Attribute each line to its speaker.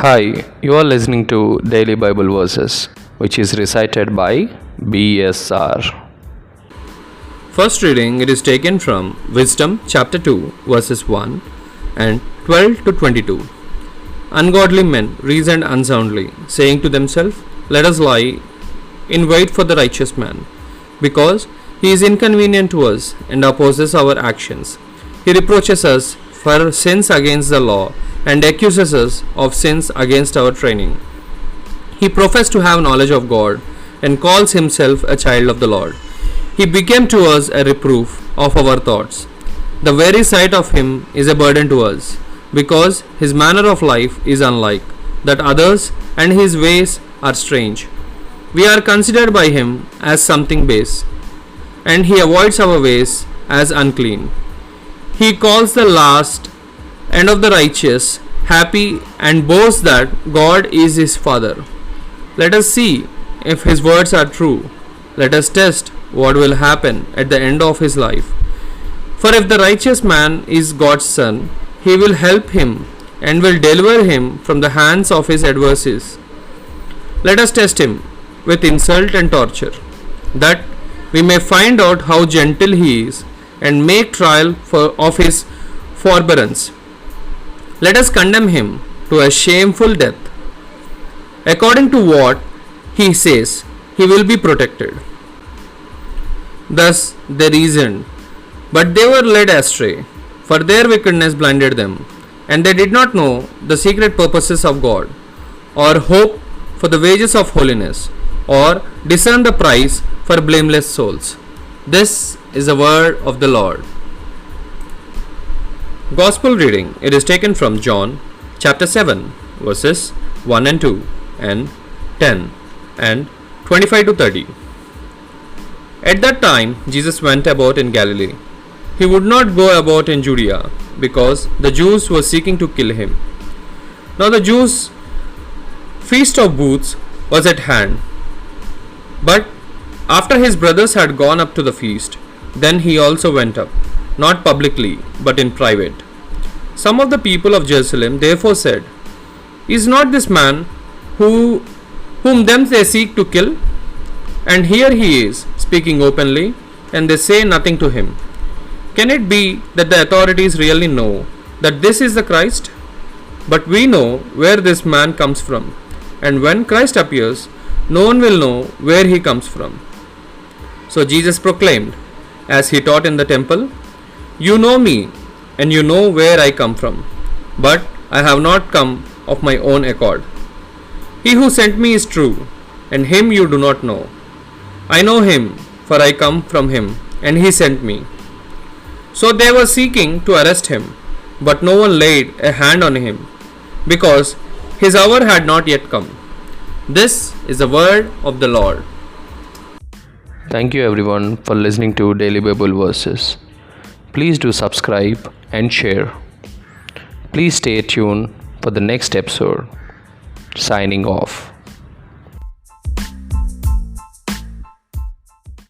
Speaker 1: Hi, you are listening to Daily Bible Verses, which is recited by BSR. First reading, it is taken from Wisdom chapter 2, verses 1 and 12 to 22. Ungodly men reasoned unsoundly, saying to themselves, "Let us lie in wait for the righteous man, because he is inconvenient to us and opposes our actions. He reproaches us for sins against the law and accuses us of sins against our training. He professed to have knowledge of God and calls himself a child of the Lord. He became to us a reproof of our thoughts. The very sight of him is a burden to us, because his manner of life is unlike that others, and his ways are strange. We are considered by him as something base, and he avoids our ways as unclean. He calls the last and of the righteous happy and boasts that God is his Father. Let us see if his words are true. Let us test what will happen at the end of his life. For if the righteous man is God's son, he will help him and will deliver him from the hands of his adversaries. Let us test him with insult and torture, that we may find out how gentle he is and make trial of his forbearance. Let us condemn him to a shameful death. According to what he says, he will be protected." Thus they reasoned, but they were led astray, for their wickedness blinded them, and they did not know the secret purposes of God, or hope for the wages of holiness, or discern the price for blameless souls. This is the word of the Lord. Gospel reading, it is taken from John chapter 7, verses 1 and 2 and 10 and 25 to 30. At that time Jesus went about in Galilee. He would not go about in Judea, because the Jews were seeking to kill him. Now the Jews' feast of booths was at hand. But after his brothers had gone up to the feast, then he also went up, not publicly, but in private. Some of the people of Jerusalem therefore said, "Is not this man whom them they seek to kill? And here he is, speaking openly, and they say nothing to him. Can it be that the authorities really know that this is the Christ? But we know where this man comes from, and when Christ appears, no one will know where he comes from." So Jesus proclaimed, as he taught in the temple, "You know me, and you know where I come from, but I have not come of my own accord. He who sent me is true, and him you do not know. I know him, for I come from him, and he sent me." So they were seeking to arrest him, but no one laid a hand on him, because his hour had not yet come. This is the word of the Lord. Thank you everyone for listening to Daily Bible Verses. Please do subscribe and share. Please stay tuned for the next episode. Signing off.